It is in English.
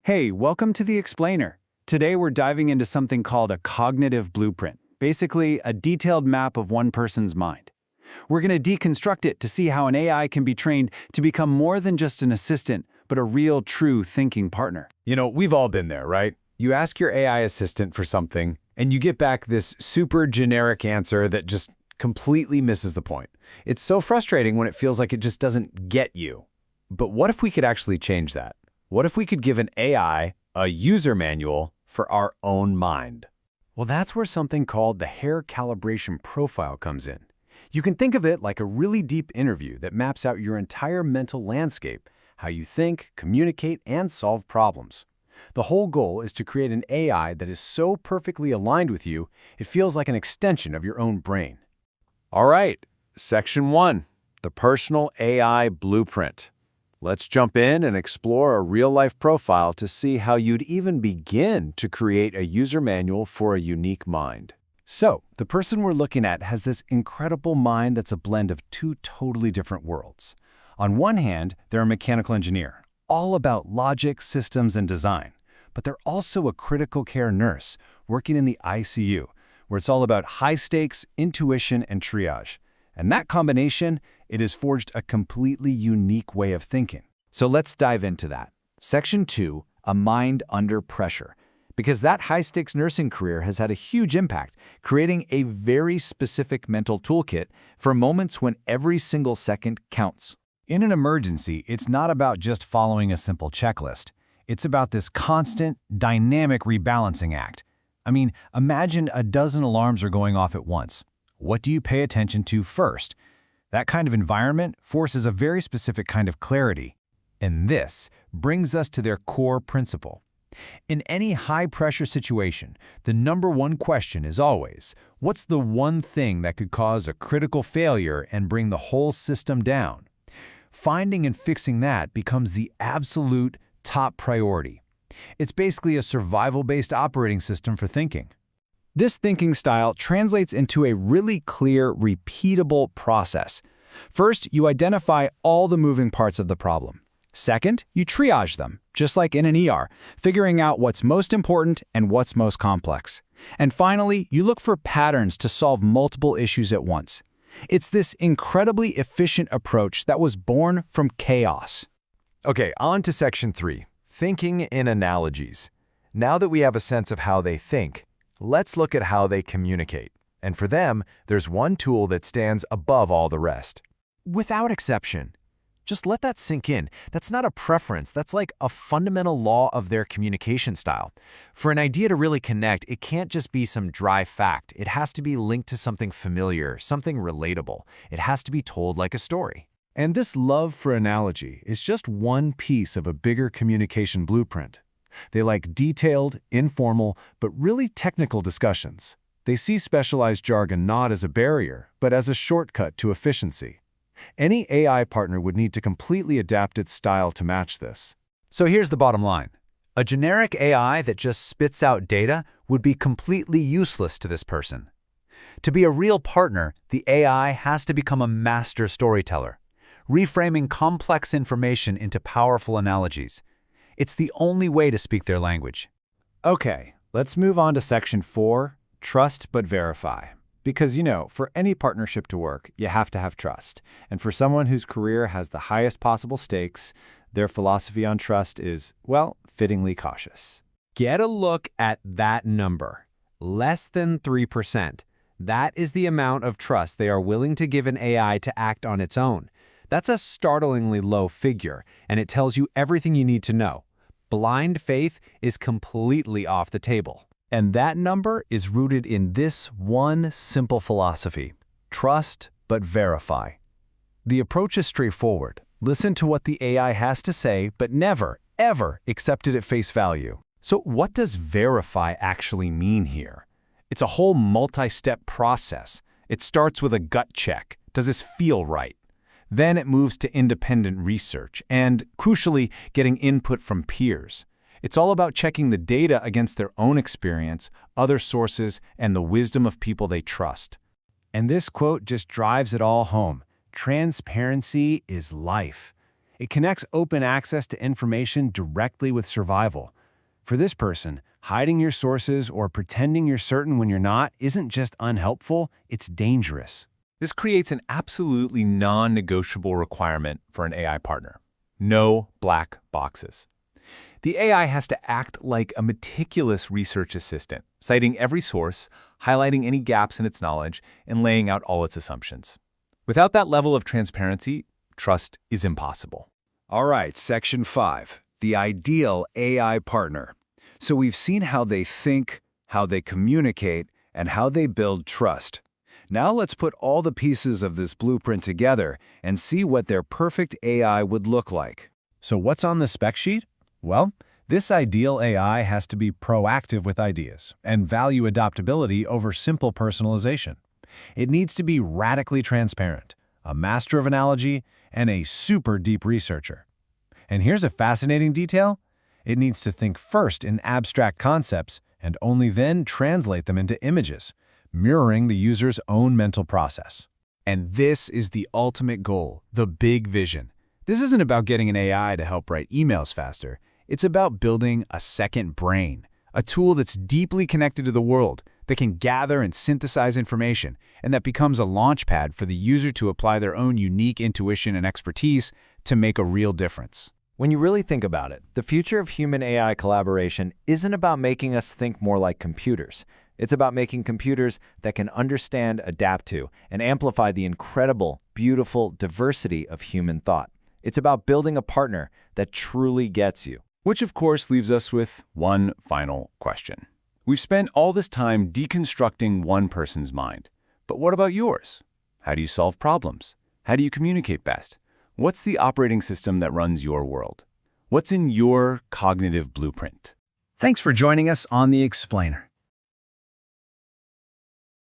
Hey, welcome to The Explainer. Today we're diving into something called a cognitive blueprint, basically a detailed map of one person's mind. We're going to deconstruct it to see how an AI can be trained to become more than just an assistant, but a real, true thinking partner. We've all been there, right? You ask your AI assistant for something, and you get back this super generic answer that just completely misses the point. It's so frustrating when it feels like it just doesn't get you. But what if we could actually change that? What if we could give an AI a user manual for our own mind? Well, that's where something called the hair calibration profile comes in. You can think of it like a really deep interview that maps out your entire mental landscape, how you think, communicate, and solve problems. The whole goal is to create an AI that is so perfectly aligned with you, it feels like an extension of your own brain. All right, Section 1, the Personal AI Blueprint. Let's jump in and explore a real-life profile to see how you'd even begin to create a user manual for a unique mind. So, the person we're looking at has this incredible mind that's a blend of two totally different worlds. On one hand, they're a mechanical engineer, all about logic, systems, and design. But they're also a critical care nurse working in the ICU, where it's all about high stakes, intuition, and triage. And that combination, it has forged a completely unique way of thinking. So let's dive into that. Section 2, a mind under pressure. Because that high-stakes nursing career has had a huge impact, creating a very specific mental toolkit for moments when every single second counts. In an emergency, it's not about just following a simple checklist. It's about this constant, dynamic rebalancing act. Imagine a dozen alarms are going off at once. What do you pay attention to first? That kind of environment forces a very specific kind of clarity. And this brings us to their core principle. In any high-pressure situation, the number one question is always, what's the one thing that could cause a critical failure and bring the whole system down? Finding and fixing that becomes the absolute top priority. It's basically a survival-based operating system for thinking. This thinking style translates into a really clear, repeatable process. First, you identify all the moving parts of the problem. Second, you triage them, just like in an ER, figuring out what's most important and what's most complex. And finally, you look for patterns to solve multiple issues at once. It's this incredibly efficient approach that was born from chaos. Okay, on to Section 3, thinking in analogies. Now that we have a sense of how they think, let's look at how they communicate. And for them, there's one tool that stands above all the rest. Without exception. Just let that sink in. That's not a preference. That's like a fundamental law of their communication style. For an idea to really connect, it can't just be some dry fact. It has to be linked to something familiar, something relatable. It has to be told like a story. And this love for analogy is just one piece of a bigger communication blueprint. They like detailed, informal, but really technical discussions. They see specialized jargon not as a barrier, but as a shortcut to efficiency. Any AI partner would need to completely adapt its style to match this. So here's the bottom line. A generic AI that just spits out data would be completely useless to this person. To be a real partner, the AI has to become a master storyteller, reframing complex information into powerful analogies. It's the only way to speak their language. Okay, let's move on to Section 4, trust but verify. Because, for any partnership to work, you have to have trust. And for someone whose career has the highest possible stakes, their philosophy on trust is, well, fittingly cautious. Get a look at that number. Less than 3%. That is the amount of trust they are willing to give an AI to act on its own. That's a startlingly low figure, and it tells you everything you need to know. Blind faith is completely off the table. And that number is rooted in this one simple philosophy: trust but verify. The approach is straightforward. Listen to what the AI has to say, but never, ever accept it at face value. So what does verify actually mean here? It's a whole multi-step process. It starts with a gut check. Does this feel right? Then it moves to independent research and, crucially, getting input from peers. It's all about checking the data against their own experience, other sources, and the wisdom of people they trust. And this quote just drives it all home. Transparency is life. It connects open access to information directly with survival. For this person, hiding your sources or pretending you're certain when you're not isn't just unhelpful, it's dangerous. This creates an absolutely non-negotiable requirement for an AI partner. No black boxes. The AI has to act like a meticulous research assistant, citing every source, highlighting any gaps in its knowledge, and laying out all its assumptions. Without that level of transparency, trust is impossible. All right, Section 5, the ideal AI partner. So we've seen how they think, how they communicate, and how they build trust. Now let's put all the pieces of this blueprint together and see what their perfect AI would look like. So what's on the spec sheet? Well, this ideal AI has to be proactive with ideas and value adaptability over simple personalization. It needs to be radically transparent, a master of analogy, and a super deep researcher. And here's a fascinating detail. It needs to think first in abstract concepts and only then translate them into images, mirroring the user's own mental process. And this is the ultimate goal, the big vision. This isn't about getting an AI to help write emails faster. It's about building a second brain, a tool that's deeply connected to the world, that can gather and synthesize information, and that becomes a launchpad for the user to apply their own unique intuition and expertise to make a real difference. When you really think about it, the future of human-AI collaboration isn't about making us think more like computers. It's about making computers that can understand, adapt to, and amplify the incredible, beautiful diversity of human thought. It's about building a partner that truly gets you. Which, of course, leaves us with one final question. We've spent all this time deconstructing one person's mind. But what about yours? How do you solve problems? How do you communicate best? What's the operating system that runs your world? What's in your cognitive blueprint? Thanks for joining us on The Explainer.